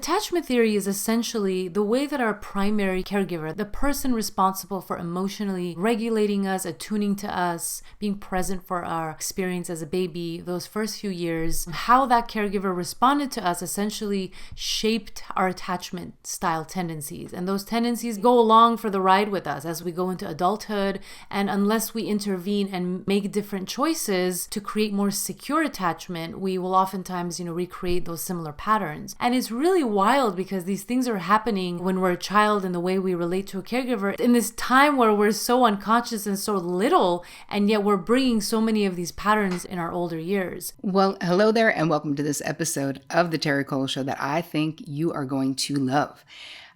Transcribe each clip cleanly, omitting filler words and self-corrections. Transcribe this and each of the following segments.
Attachment theory is essentially the way that our primary caregiver, the person responsible for emotionally regulating us, attuning to us, being present for our experience as a baby, those first few years, how that caregiver responded to us essentially shaped our attachment style tendencies. And those tendencies go along for the ride with us as we go into adulthood. And unless we intervene and make different choices to create more secure attachment, we will oftentimes, recreate those similar patterns. And it's really wild because these things are happening when we're a child in the way we relate to a caregiver in this time where we're so unconscious and so little, and yet we're bringing so many of these patterns in our older years. Well, hello there and welcome to this episode of the Terri Cole Show that I think you are going to love.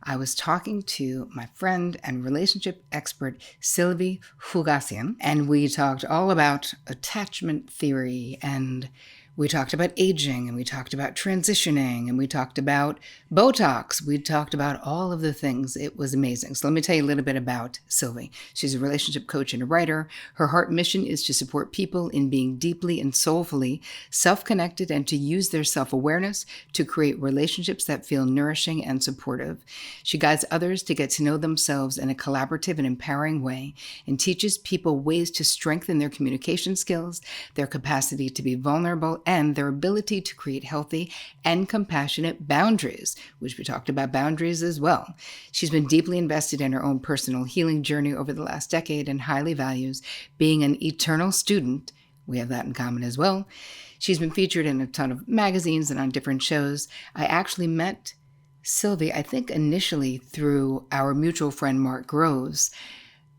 I was talking to my friend and relationship expert, Silvy Khoucasian, and we talked all about attachment theory, and we talked about aging, and we talked about transitioning, and we talked about Botox. We talked about all of the things. It was amazing. So let me tell you a little bit about Silvy. She's a relationship coach and a writer. Her heart mission is to support people in being deeply and soulfully self-connected and to use their self-awareness to create relationships that feel nourishing and supportive. She guides others to get to know themselves in a collaborative and empowering way and teaches people ways to strengthen their communication skills, their capacity to be vulnerable, and their ability to create healthy and compassionate boundaries, which we talked about boundaries as well. She's been deeply invested in her own personal healing journey over the last decade and highly values being an eternal student. We have that in common as well. She's been featured in a ton of magazines and on different shows. I actually met Silvy, I think initially through our mutual friend, Mark Groves.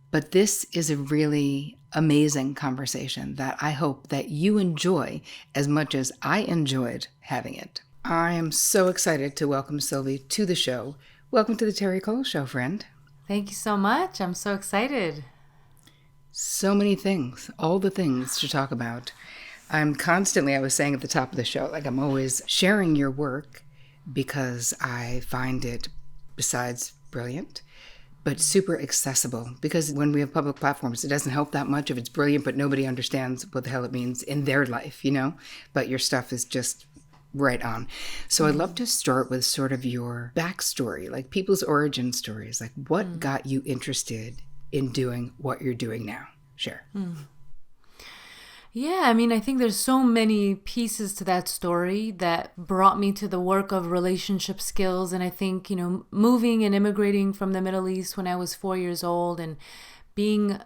But this is a really amazing conversation that I hope that you enjoy as much as I enjoyed having it. I am so excited to welcome Silvy to the show. Welcome to the Terri Cole Show, friend. Thank you so much. I'm so excited. So many things, all the things to talk about. I was saying at the top of the show, I'm always sharing your work because I find it, besides brilliant, but super accessible, because when we have public platforms, it doesn't help that much if it's brilliant, but nobody understands what the hell it means in their life, But your stuff is just right on. So I'd love to start with sort of your backstory, like people's origin stories, like what got you interested in doing what you're doing now? Share. Yeah, I think there's so many pieces to that story that brought me to the work of relationship skills. And I think, moving and immigrating from the Middle East when I was 4 years old and being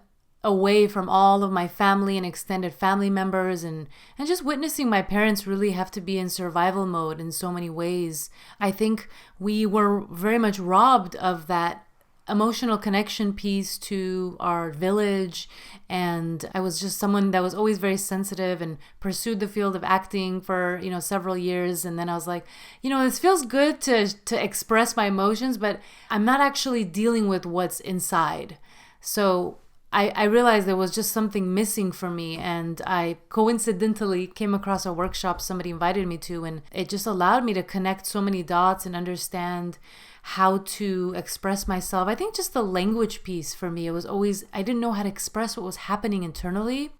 away from all of my family and extended family members and just witnessing my parents really have to be in survival mode in so many ways. I think we were very much robbed of that emotional connection piece to our village. And I was just someone that was always very sensitive and pursued the field of acting for, several years. And then I was like, this feels good to express my emotions, but I'm not actually dealing with what's inside. So I realized there was just something missing for me. And I coincidentally came across a workshop somebody invited me to, and it just allowed me to connect so many dots and understand how to express myself. I think just the language piece for me, I didn't know how to express what was happening internally.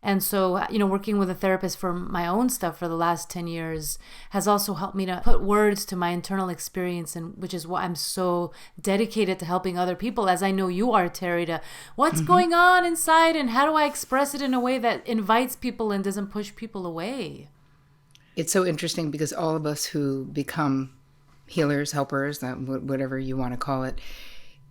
And so, working with a therapist for my own stuff for the last 10 years has also helped me to put words to my internal experience, and which is why I'm so dedicated to helping other people, as I know you are, Terri, to what's going on inside and how do I express it in a way that invites people and doesn't push people away. It's so interesting because all of us who become healers, helpers, whatever you want to call it,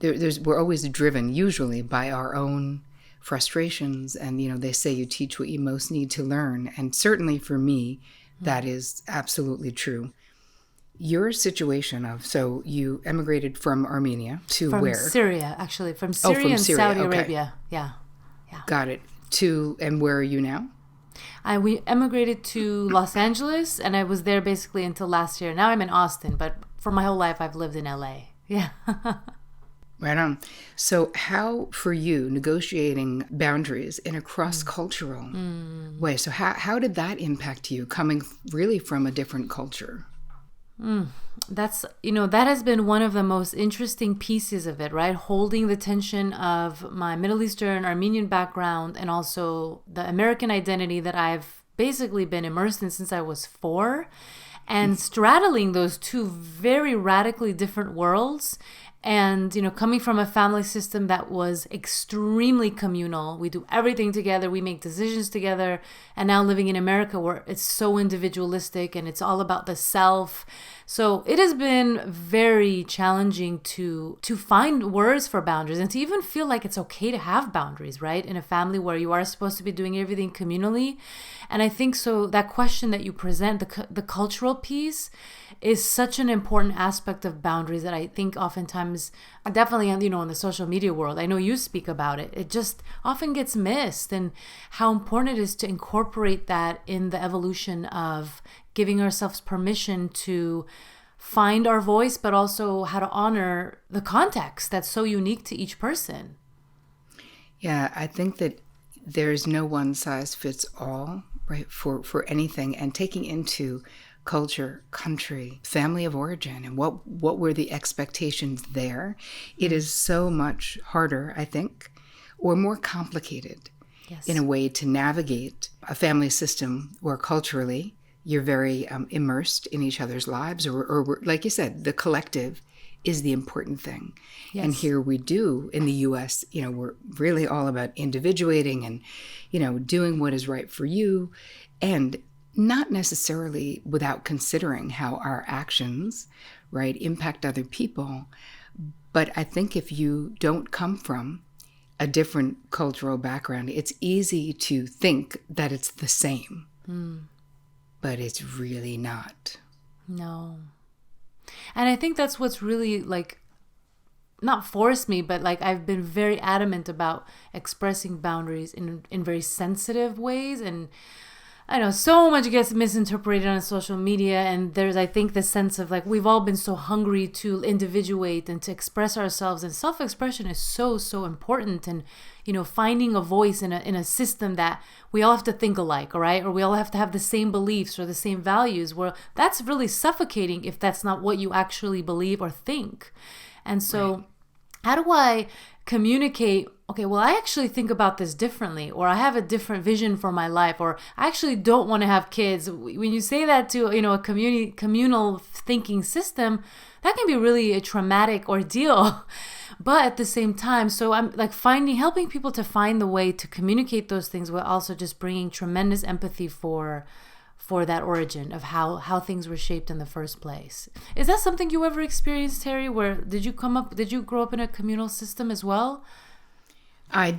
we're always driven usually by our own frustrations. And, they say you teach what you most need to learn. And certainly for me, that is absolutely true. Your situation so you emigrated from Armenia to where? From Syria, actually. From Syria and Syria. Saudi Okay. Arabia. Yeah. Got it. And where are you now? We emigrated to Los Angeles, and I was there basically until last year. Now I'm in Austin, but for my whole life I've lived in LA. Yeah. Right on. So how, for you, negotiating boundaries in a cross-cultural way, so how did that impact you coming really from a different culture? That's, that has been one of the most interesting pieces of it, right? Holding the tension of my Middle Eastern Armenian background and also the American identity that I've basically been immersed in since I was 4. and straddling those two very radically different worlds. And, coming from a family system that was extremely communal, we do everything together, we make decisions together. And now living in America where it's so individualistic and it's all about the self. So it has been very challenging to find words for boundaries and to even feel like it's okay to have boundaries, right? In a family where you are supposed to be doing everything communally. And I think so that question that you present, the cultural piece, is such an important aspect of boundaries that I think oftentimes, definitely, in the social media world, I know you speak about it. It just often gets missed, and how important it is to incorporate that in the evolution of giving ourselves permission to find our voice, but also how to honor the context that's so unique to each person. Yeah, I think that there's no one size fits all, right, for anything, and taking into culture, country, family of origin, and what were the expectations there. It is so much harder, I think, or more complicated, yes, in a way to navigate a family system where culturally you're very immersed in each other's lives, or like you said, the collective is the important thing. Yes. And here we do in the U.S., we're really all about individuating and, doing what is right for you, and not necessarily without considering how our actions, right, impact other people. But I think if you don't come from a different cultural background, it's easy to think that it's the same. But it's really not. No. And I think that's what's really not forced me, but I've been very adamant about expressing boundaries in very sensitive ways. And I know so much gets misinterpreted on social media, and there's, I think, the sense of we've all been so hungry to individuate and to express ourselves, and self-expression is so important. And finding a voice in a system that we all have to think alike, all right, or we all have to have the same beliefs or the same values, well, that's really suffocating if that's not what you actually believe or think. And so right. How do I communicate, okay, well, I actually think about this differently, or I have a different vision for my life, or I actually don't want to have kids. When you say that to, a communal thinking system, that can be really a traumatic ordeal. But at the same time, so I'm helping people to find the way to communicate those things, while also just bringing tremendous empathy for that origin of how things were shaped in the first place. Is that something you ever experienced, Terri? Did you grow up in a communal system as well? I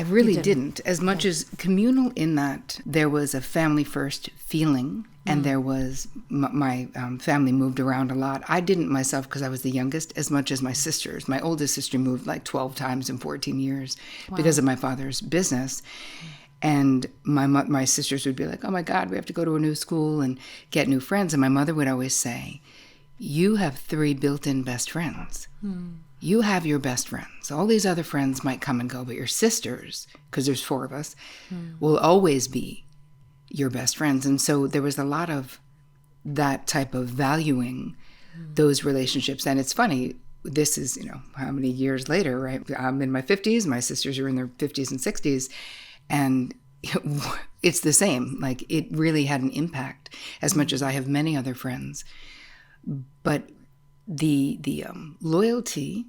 really didn't. As much as communal in that there was a family first feeling, and there was, my family moved around a lot. I didn't myself because I was the youngest, as much as my sisters. My oldest sister moved 12 times in 14 years because of my father's business. And my sisters would be like, oh my God, we have to go to a new school and get new friends. And my mother would always say, you have 3 built-in best friends. You have your best friends. All these other friends might come and go, but your sisters, because there's 4 of us, will always be your best friends. And so there was a lot of that type of valuing those relationships. And it's funny, this is, how many years later, right? I'm in my 50s, my sisters are in their 50s and 60s. And it's the same. It really had an impact, as much as I have many other friends. But the loyalty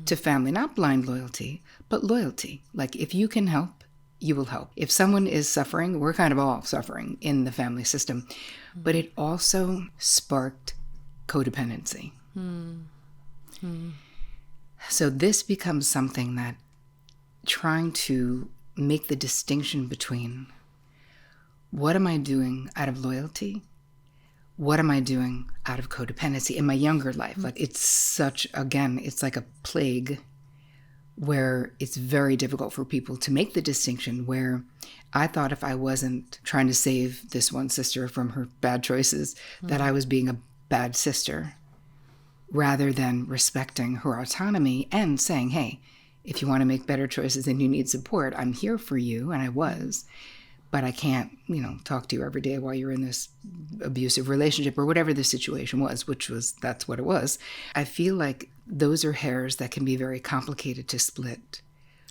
to family, not blind loyalty, but loyalty. If you can help, you will help. If someone is suffering, we're kind of all suffering in the family system. But it also sparked codependency. So this becomes something that trying to make the distinction between what am I doing out of loyalty, what am I doing out of codependency in my younger life. It's it's like a plague where it's very difficult for people to make the distinction, where I thought if I wasn't trying to save this one sister from her bad choices, that I was being a bad sister, rather than respecting her autonomy and saying, hey, if you want to make better choices and you need support, I'm here for you. And I was, but I can't, talk to you every day while you're in this abusive relationship or whatever the situation was, that's what it was. I feel like those are hairs that can be very complicated to split.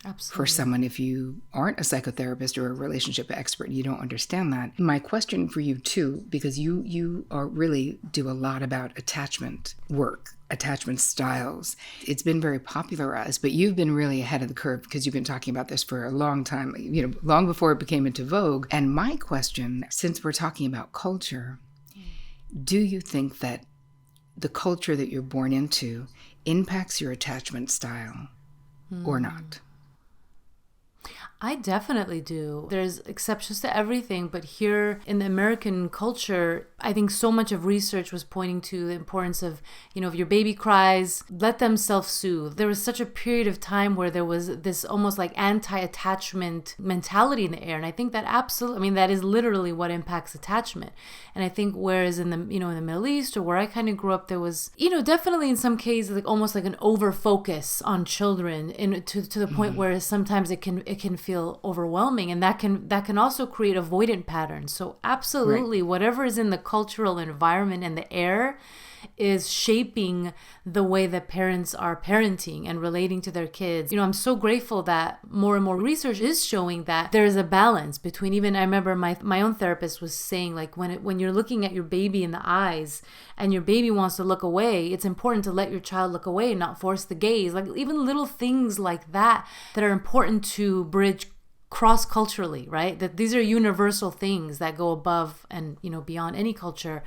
for Absolutely. someone if you aren't a psychotherapist or a relationship expert. You don't understand that. My question for you too, because you are really do a lot about attachment work, attachment styles. It's been very popularized, but you've been really ahead of the curve because you've been talking about this for a long time, long before it became into vogue. And my question, since we're talking about culture, do you think that the culture that you're born into impacts your attachment style or not? I definitely do. There's exceptions to everything, but here in the American culture, I think so much of research was pointing to the importance of, if your baby cries, let them self-soothe. There was such a period of time where there was this almost like anti-attachment mentality in the air. And I think that that is literally what impacts attachment. And I think whereas in the, in the Middle East or where I kind of grew up, there was, definitely in some cases, like almost like an over focus on children to the point where sometimes it can feel overwhelming, and that can also create avoidant patterns. So absolutely, Right. whatever is in the cultural environment and the air is shaping the way that parents are parenting and relating to their kids. I'm so grateful that more and more research is showing that there is a balance between, even I remember my own therapist was saying, like, when you're looking at your baby in the eyes and your baby wants to look away, it's important to let your child look away and not force the gaze. Like even little things like that are important to bridge cross-culturally, right? That these are universal things that go above and, beyond any culture.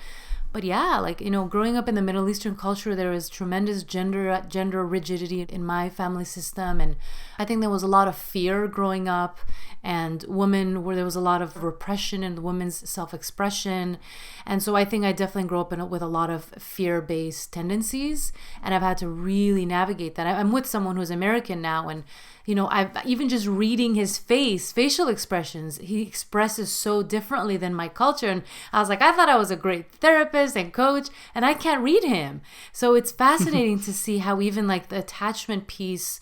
But yeah, like, growing up in the Middle Eastern culture, there was tremendous gender rigidity in my family system. And I think there was a lot of fear growing up, and where there was a lot of repression in women's self-expression. And so I think I definitely grew up with a lot of fear-based tendencies, and I've had to really navigate that. I'm with someone who's American now, and I've even just reading his facial expressions, he expresses so differently than my culture. And I was like, I thought I was a great therapist and coach, and I can't read him. So it's fascinating to see how even like the attachment piece,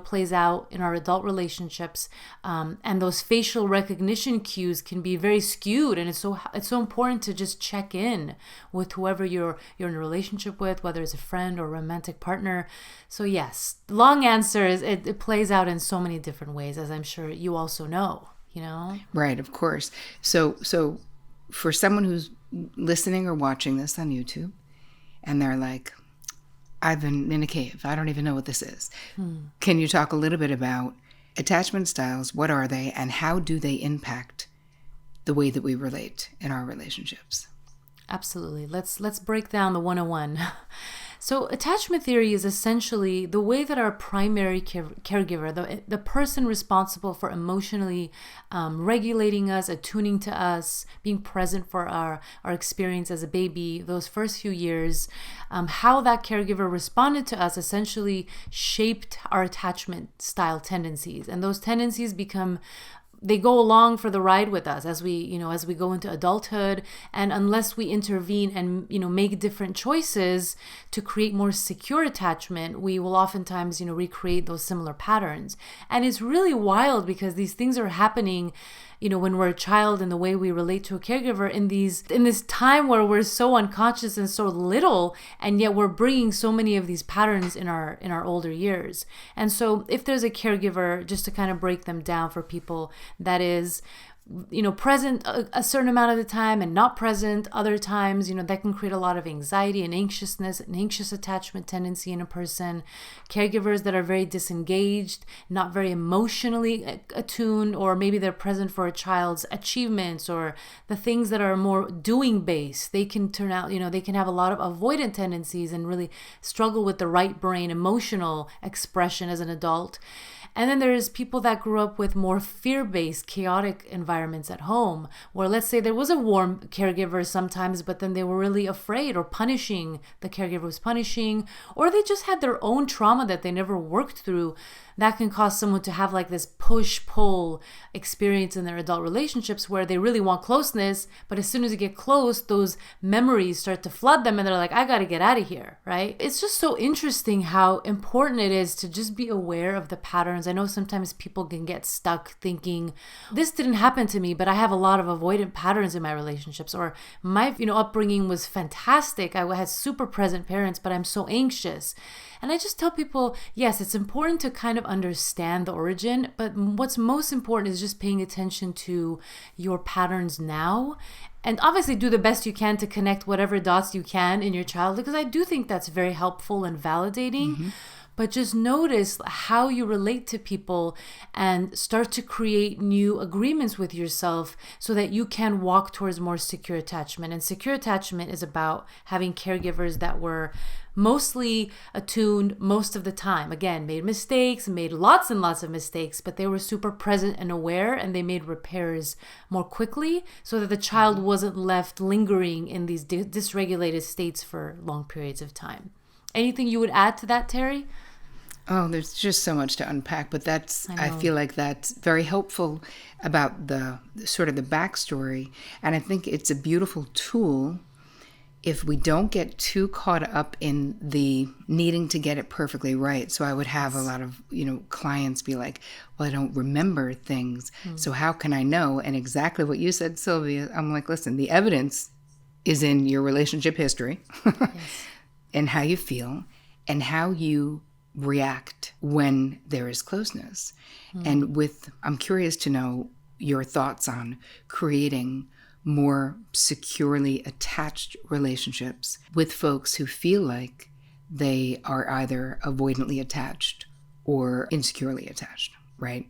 plays out in our adult relationships. And those facial recognition cues can be very skewed. And it's so important to just check in with whoever you're in a relationship with, whether it's a friend or a romantic partner. So yes, long answer is it plays out in so many different ways, as I'm sure you also know, Right, of course. So for someone who's listening or watching this on YouTube and they're like, I've been in a cave, I don't even know what this is. Can you talk a little bit about attachment styles? What are they, and how do they impact the way that we relate in our relationships? Absolutely. Let's break down the 101. So attachment theory is essentially the way that our primary caregiver, the person responsible for emotionally regulating us, attuning to us, being present for our experience as a baby, those first few years, how that caregiver responded to us essentially shaped our attachment style tendencies. And those tendencies they go along for the ride with us as we go into adulthood. And unless we intervene and, make different choices to create more secure attachment, we will oftentimes, recreate those similar patterns. And it's really wild because these things are happening, when we're a child, and the way we relate to a caregiver in this time where we're so unconscious and so little, and yet we're bringing so many of these patterns in our older years. And so if there's a caregiver, just to kind of break them down for people, that is present a certain amount of the time and not present other times, that can create a lot of anxiety and anxiousness and anxious attachment tendency in a person. Caregivers that are very disengaged, not very emotionally attuned, or maybe they're present for a child's achievements or the things that are more doing based, they can turn out, they can have a lot of avoidant tendencies and really struggle with the right brain emotional expression as an adult. And then there's people that grew up with more fear-based, chaotic environments at home, where let's say there was a warm caregiver sometimes, but then they were really afraid or punishing, the caregiver was punishing, or they just had their own trauma that they never worked through. That can cause someone to have like this push-pull experience in their adult relationships where they really want closeness, but as soon as you get close, those memories start to flood them and they're like, I got to get out of here, right? It's just so interesting how important it is to just be aware of the patterns. I know sometimes people can get stuck thinking, this didn't happen happened to me, but I have a lot of avoidant patterns in my relationships, or my, upbringing was fantastic. I had super present parents, but I'm so anxious. And I just tell people, yes, it's important to kind of understand the origin, but what's most important is just paying attention to your patterns now. And obviously do the best you can to connect whatever dots you can in your childhood, because I do think that's very helpful and validating. But just notice how you relate to people and start to create new agreements with yourself so that you can walk towards more secure attachment. And secure attachment is about having caregivers that were mostly attuned most of the time. Again, made mistakes, made lots and lots of mistakes, but they were super present and aware, and they made repairs more quickly so that the child wasn't left lingering in these dysregulated states for long periods of time. Anything you would add to that, Terri? Oh, there's just so much to unpack, but I feel like that's very helpful about the sort of the backstory. And I think it's a beautiful tool if we don't get too caught up in the needing to get it perfectly right. So I would have a lot of, clients be like, well, I don't remember things. So how can I know? And exactly what you said, Sylvia, I'm like, listen, the evidence is in your relationship history. Yes. And how you feel and how you react when there is closeness. And I'm curious to know your thoughts on creating more securely attached relationships with folks who feel like they are either avoidantly attached or insecurely attached, right?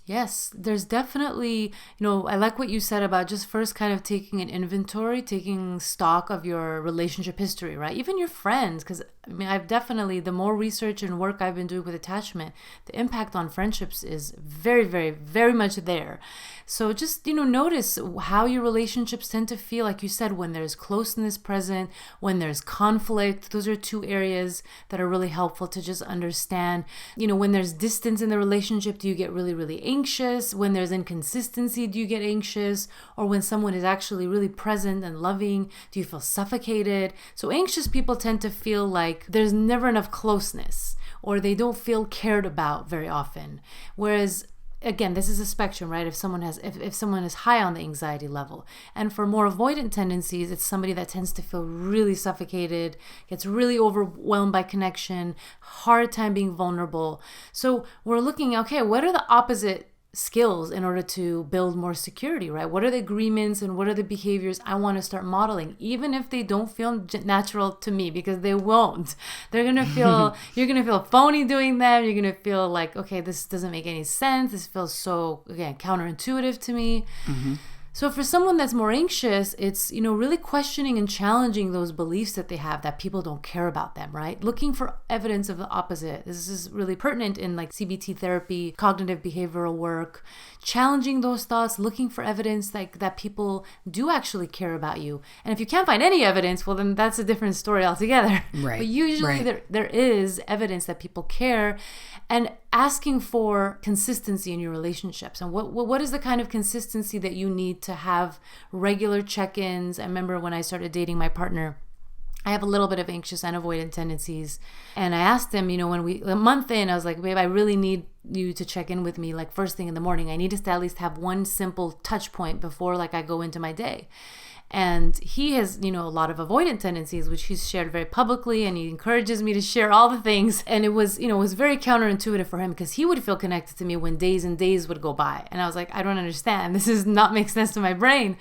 Yes, there's definitely, I like what you said about just first kind of taking an inventory, taking stock of your relationship history, right? Even your friends, because I've definitely, the more research and work I've been doing with attachment, the impact on friendships is very, very, very much there. So just, notice how your relationships tend to feel, like you said, when there's closeness present, when there's conflict. Those are two areas that are really helpful to just understand. When there's distance in the relationship, do you get really, really anxious? When there's inconsistency, do you get anxious? Or when someone is actually really present and loving, do you feel suffocated? So anxious people tend to feel like there's never enough closeness, or they don't feel cared about very often. Whereas again, this is a spectrum, right? If someone is high on the anxiety level. And for more avoidant tendencies, it's somebody that tends to feel really suffocated, gets really overwhelmed by connection, hard time being vulnerable. So we're looking, okay, what are the opposite skills in order to build more security, right? What are the agreements and what are the behaviors I want to start modeling, even if they don't feel natural to me, because they won't. They're going to feel, you're going to feel phony doing them. You're going to feel like, okay, this doesn't make any sense. This feels so, again, counterintuitive to me. So for someone that's more anxious, it's, really questioning and challenging those beliefs that they have that people don't care about them, right? Looking for evidence of the opposite. This is really pertinent in like CBT therapy, cognitive behavioral work, challenging those thoughts, looking for evidence like that people do actually care about you. And if you can't find any evidence, well, then that's a different story altogether. Right. But usually there is evidence that people care, and asking for consistency in your relationships. And what is the kind of consistency that you need to have regular check-ins? I remember when I started dating my partner, I have a little bit of anxious and avoidant tendencies. And I asked him, a month in, I was like, babe, I really need you to check in with me like first thing in the morning. I need us to at least have one simple touch point before like I go into my day. And he has, a lot of avoidant tendencies, which he's shared very publicly, and he encourages me to share all the things. And it was, very counterintuitive for him, because he would feel connected to me when days and days would go by. And I was like, I don't understand. This does not make sense to my brain.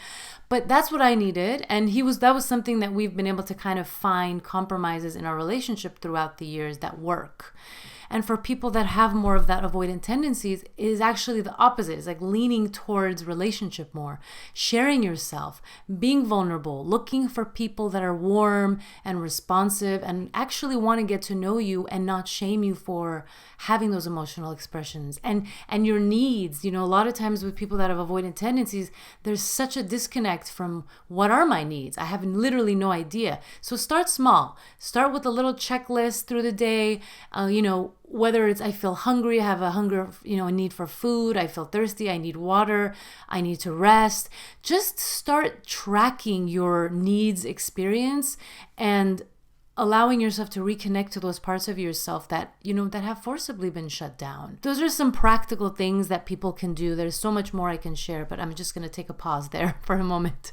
But that's what I needed. And that was something that we've been able to kind of find compromises in our relationship throughout the years that work. And for people that have more of that avoidant tendencies, it is actually the opposite. It's like leaning towards relationship more, sharing yourself, being vulnerable, looking for people that are warm and responsive and actually want to get to know you and not shame you for having those emotional expressions and your needs. A lot of times with people that have avoidant tendencies, there's such a disconnect from what are my needs. I have literally no idea. So start small. Start with a little checklist through the day, whether it's I feel hungry, I have a need for food, I feel thirsty, I need water, I need to rest. Just start tracking your needs experience and allowing yourself to reconnect to those parts of yourself that, that have forcibly been shut down. Those are some practical things that people can do. There's so much more I can share, but I'm just going to take a pause there for a moment.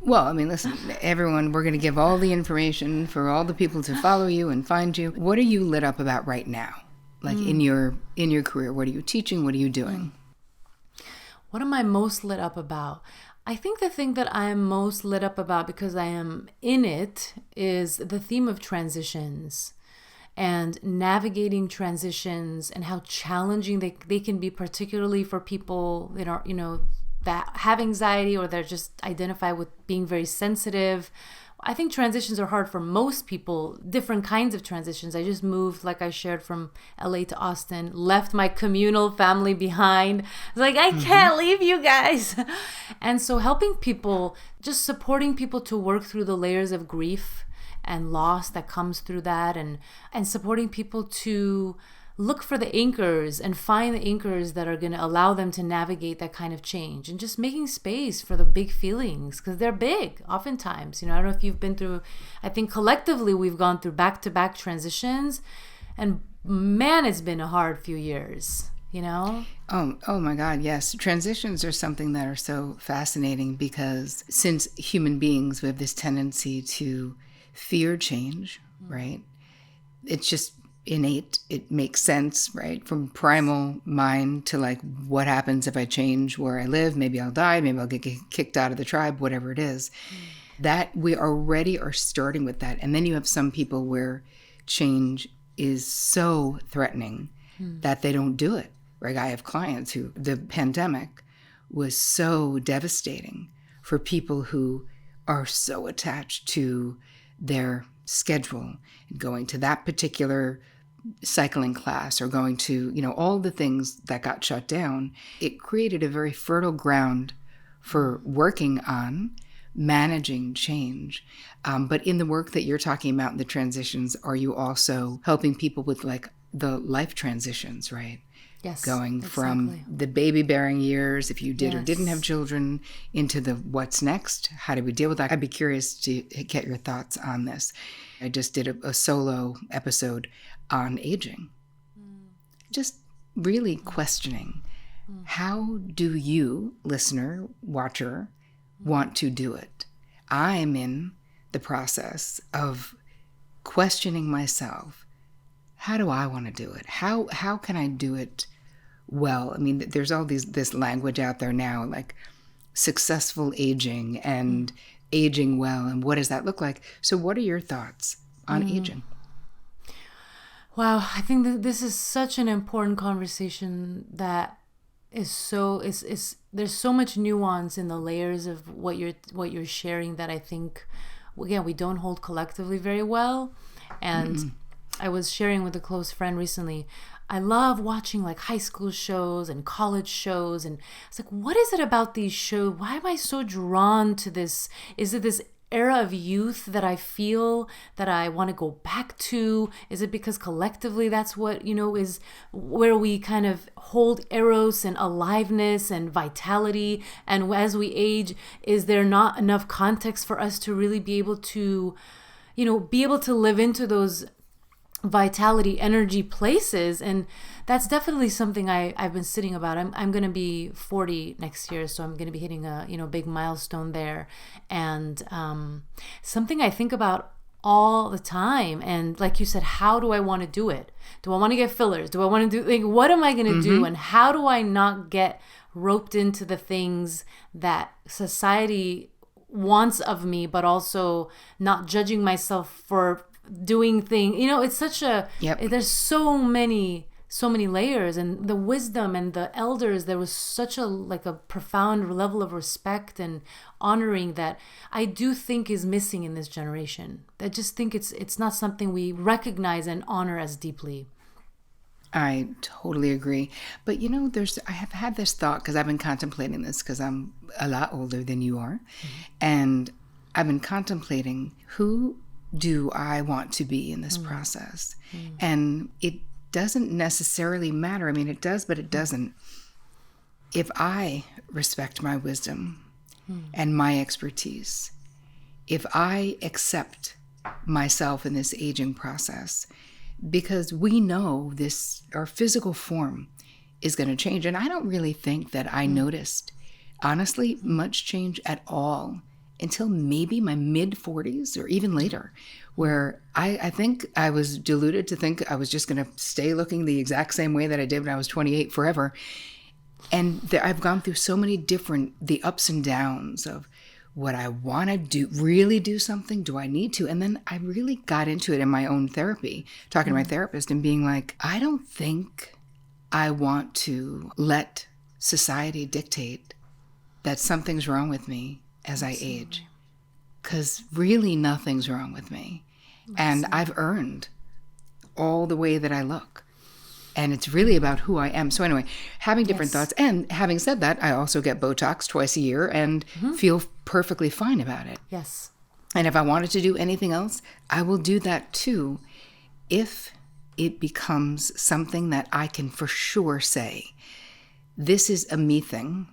Well, I mean, listen, everyone, we're going to give all the information for all the people to follow you and find you. What are you lit up about right now? Like in your career, what are you teaching? What are you doing? What am I most lit up about? I think the thing that I am most lit up about, because I am in it, is the theme of transitions and navigating transitions and how challenging they can be, particularly for people that have anxiety or they're just identify with being very sensitive. I think transitions are hard for most people, different kinds of transitions. I just moved, like I shared, from LA to Austin, left my communal family behind. I was like, I can't leave you guys. And so helping people, just supporting people to work through the layers of grief and loss that comes through that, and supporting people to look for the anchors and find the anchors that are going to allow them to navigate that kind of change, and just making space for the big feelings, because they're big oftentimes. I don't know if you've been through, I think collectively we've gone through back-to-back transitions, and man, it's been a hard few years, Oh my God, yes. Transitions are something that are so fascinating, because since human beings, we have this tendency to fear change, right? It's just innate. It makes sense, right? From primal mind to like, what happens if I change where I live? Maybe I'll die. Maybe I'll get kicked out of the tribe, whatever it is. That we already are starting with that. And then you have some people where change is so threatening that they don't do it. Right? I have clients who the pandemic was so devastating for people who are so attached to their schedule, going to that particular cycling class or going to, all the things that got shut down. It created a very fertile ground for working on managing change. But in the work that you're talking about in the transitions, are you also helping people with like the life transitions, right? Yes, going exactly. From the baby bearing years, if you did Yes. or didn't have children, into the what's next. How do we deal with that? I'd be curious to get your thoughts on this. I just did a solo episode on aging. Just really questioning, how do you, listener, watcher, want to do it? I'm in the process of questioning myself. How do I want to do it? How can I do it well? I mean, there's all this language out there now, like successful aging and aging well, and what does that look like? So what are your thoughts on aging? Wow, I think that this is such an important conversation that is so is there's so much nuance in the layers of what you're sharing that I think, again, we don't hold collectively very well. And I was sharing with a close friend recently, I love watching like high school shows and college shows, and it's like, what is it about these shows? Why am I so drawn to this? Is it this era of youth that I feel that I want to go back to? Is it because collectively that's what, is where we kind of hold eros and aliveness and vitality? And as we age, is there not enough context for us to really be able to, be able to live into those vitality, energy places? And that's definitely something I've been sitting about. I'm going to be 40 next year, so I'm going to be hitting a big milestone there, and something I think about all the time. And like you said, how do I want to do it? Do I want to get fillers? Do I want to do, like, what am I going to do? And how do I not get roped into the things that society wants of me, but also not judging myself for doing things? It's such a, there's so many layers, and the wisdom and the elders, there was such a profound level of respect and honoring that I do think is missing in this generation. I just think it's not something we recognize and honor as deeply. I totally agree. But I have had this thought, because I've been contemplating this, because I'm a lot older than you are. And I've been contemplating, who do I want to be in this process? And it doesn't necessarily matter. I mean, it does, but it doesn't. If I respect my wisdom and my expertise, if I accept myself in this aging process, because we know our physical form is going to change. And I don't really think that I noticed, honestly, much change at all until maybe my mid 40s or even later, where I think I was deluded to think I was just going to stay looking the exact same way that I did when I was 28 forever. And I've gone through so many the ups and downs of what I want to do, really do something. Do I need to? And then I really got into it in my own therapy, talking to my therapist and being like, I don't think I want to let society dictate that something's wrong with me as I age. Because really nothing's wrong with me. And I've earned all the way that I look. And it's really about who I am. So anyway, having different thoughts. And having said that, I also get Botox twice a year and feel perfectly fine about it. Yes. And if I wanted to do anything else, I will do that too, if it becomes something that I can for sure say, this is a me thing.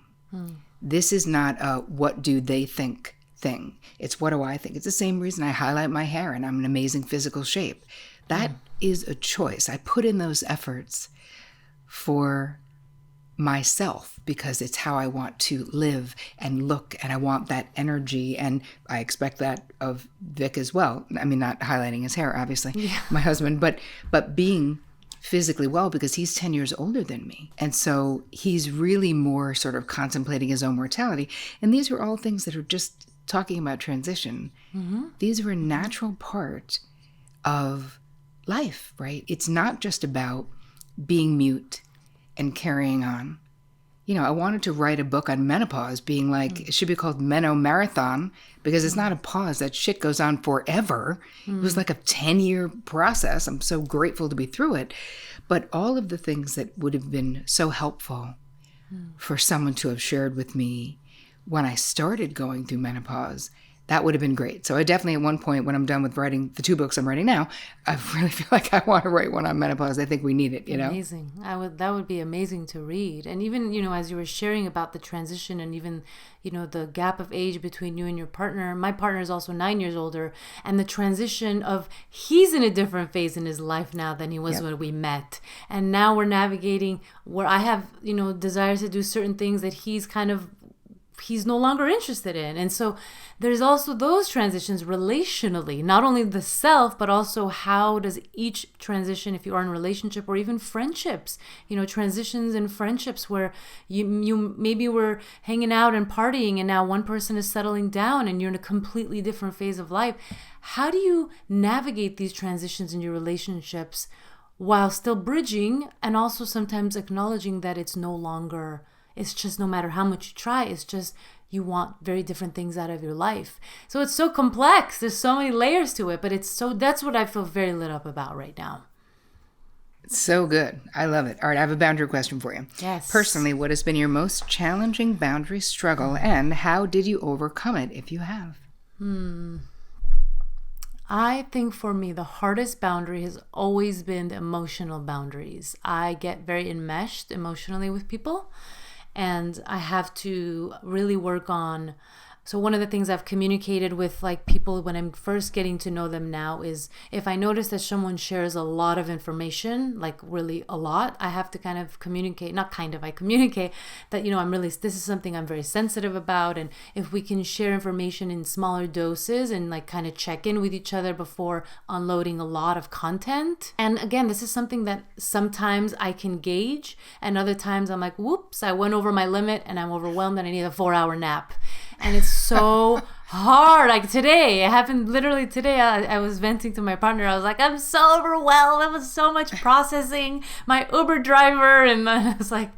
This is not a what do they think thing. It's what do I think. It's the same reason I highlight my hair and I'm in amazing physical shape. That is a choice. I put in those efforts for myself because it's how I want to live and look, and I want that energy, and I expect that of Vic as well. I mean, not highlighting his hair, obviously, my husband, but being physically well, because he's 10 years older than me. And so he's really more sort of contemplating his own mortality. And these were all things that are just talking about transition. These were a natural part of life, right? It's not just about being mute and carrying on. You know, I wanted to write a book on menopause, being like, it should be called Meno Marathon, because it's not a pause. That shit goes on forever. It was like a 10-year process. I'm so grateful to be through it. But all of the things that would have been so helpful for someone to have shared with me when I started going through menopause, that would have been great. So I definitely, at one point, when I'm done with writing the 2 books I'm writing now, I really feel like I want to write one on menopause. I think we need it, you know? Amazing. That would be amazing to read. And even, you know, as you were sharing about the transition and even, you know, the gap of age between you and your partner, my partner is also 9 years older, and the transition of he's in a different phase in his life now than he was when we met. And now we're navigating where I have, you know, desires to do certain things that he's no longer interested in. And so there's also those transitions relationally, not only the self, but also how does each transition, if you are in a relationship or even friendships, you know, transitions in friendships where you maybe were hanging out and partying and now one person is settling down and you're in a completely different phase of life. How do you navigate these transitions in your relationships while still bridging and also sometimes acknowledging that it's just no matter how much you try, it's just you want very different things out of your life. So it's so complex. There's so many layers to it, but that's what I feel very lit up about right now. So good. I love it. All right, I have a boundary question for you. Yes. Personally, what has been your most challenging boundary struggle, and how did you overcome it, if you have? I think for me, the hardest boundary has always been the emotional boundaries. I get very enmeshed emotionally with people. And I have to really work on. So one of the things I've communicated with like people when I'm first getting to know them now is if I notice that someone shares a lot of information, like really a lot, I have to kind of communicate, I communicate that, you know, this is something I'm very sensitive about. And if we can share information in smaller doses and like kind of check in with each other before unloading a lot of content. And again, this is something that sometimes I can gauge and other times I'm like, whoops, I went over my limit and I'm overwhelmed and I need a 4-hour nap. And it's so hard. Like today, it happened literally today. I was venting to my partner. I was like, I'm so overwhelmed. It was so much processing. My Uber driver. And I was like,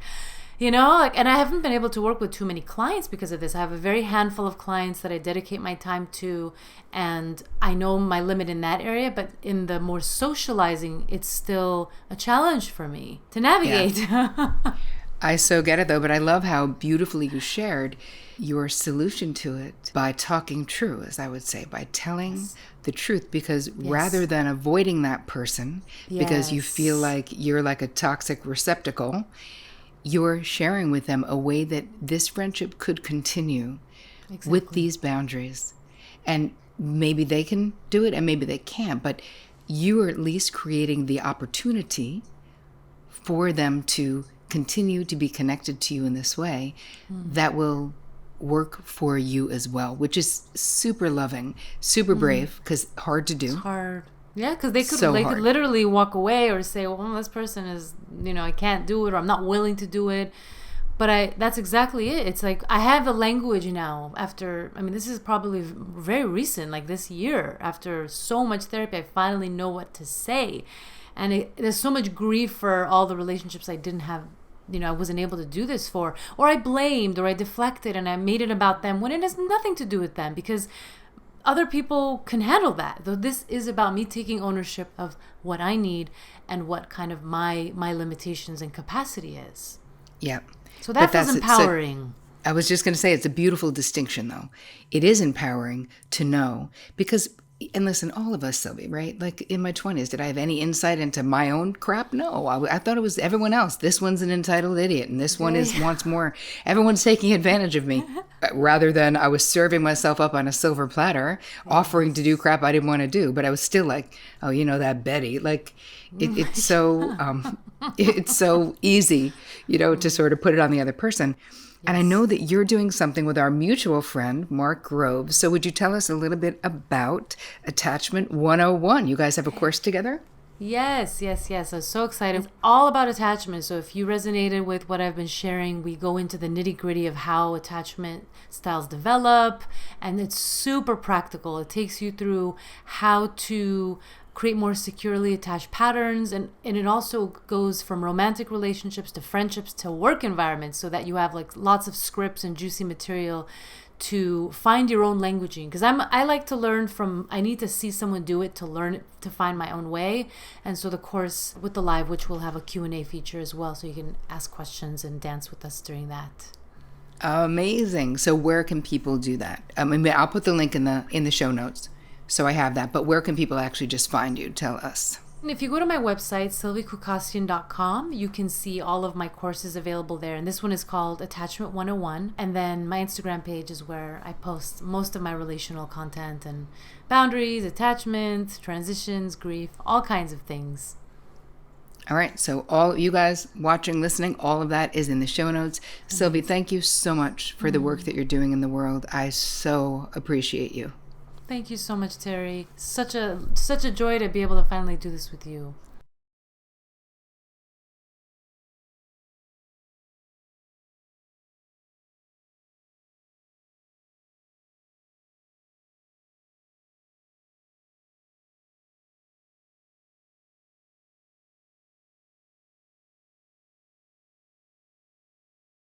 you know, like, and I haven't been able to work with too many clients because of this. I have a very handful of clients that I dedicate my time to. And I know my limit in that area. But in the more socializing, it's still a challenge for me to navigate. Yeah. I so get it, though. But I love how beautifully you shared your solution to it by talking true, as I would say, by telling the truth, because rather than avoiding that person because you feel like you're like a toxic receptacle, you're sharing with them a way that this friendship could continue with these boundaries. And maybe they can do it and maybe they can't, but you are at least creating the opportunity for them to continue to be connected to you in this way that will work for you as well, which is super loving, super brave, because hard to do. It's hard. Yeah, because they So could hard. literally walk away or say, well, this person is, I can't do it, or I'm not willing to do it. But that's exactly it. It's like I have a language now after, this is probably very recent, like this year. After so much therapy, I finally know what to say. And there's so much grief for all the relationships I didn't have, I wasn't able to do this for. Or I blamed or I deflected and I made it about them when it has nothing to do with them, because other people can handle that. Though this is about me taking ownership of what I need and what kind of my limitations and capacity is. Yeah. So that feels empowering. I was just going to say, it's a beautiful distinction, though. It is empowering to know because, and listen, all of us, Silvy, right? Like in my 20s, did I have any insight into my own crap? No, I thought it was everyone else. This one's an entitled idiot, and this one wants more. Everyone's taking advantage of me, rather than I was serving myself up on a silver platter, offering to do crap I didn't want to do. But I was still like, oh, that Betty. Like, it's so it's so easy, to sort of put it on the other person. And I know that you're doing something with our mutual friend, Mark Groves. So would you tell us a little bit about Attachment 101? You guys have a course together? Yes. I'm so excited. It's all about attachment. So if you resonated with what I've been sharing, we go into the nitty-gritty of how attachment styles develop. And it's super practical. It takes you through how to create more securely attached patterns, and it also goes from romantic relationships to friendships to work environments, so that you have like lots of scripts and juicy material to find your own languaging. Because I like to learn from, I need to see someone do it to learn it, to find my own way. And so the course with the live, which will have a Q&A feature as well, so you can ask questions and dance with us during that. Amazing. So where can people do that? I'll put the link in the show notes. So I have that, but where can people actually just find you? Tell us. And if you go to my website, silvykhoucasian.com, you can see all of my courses available there. And this one is called Attachment 101. And then my Instagram page is where I post most of my relational content and boundaries, attachment, transitions, grief, all kinds of things. All right. So all you guys watching, listening, all of that is in the show notes. Silvy, thank you so much for the work that you're doing in the world. I so appreciate you. Thank you so much, Terri. Such a joy to be able to finally do this with you.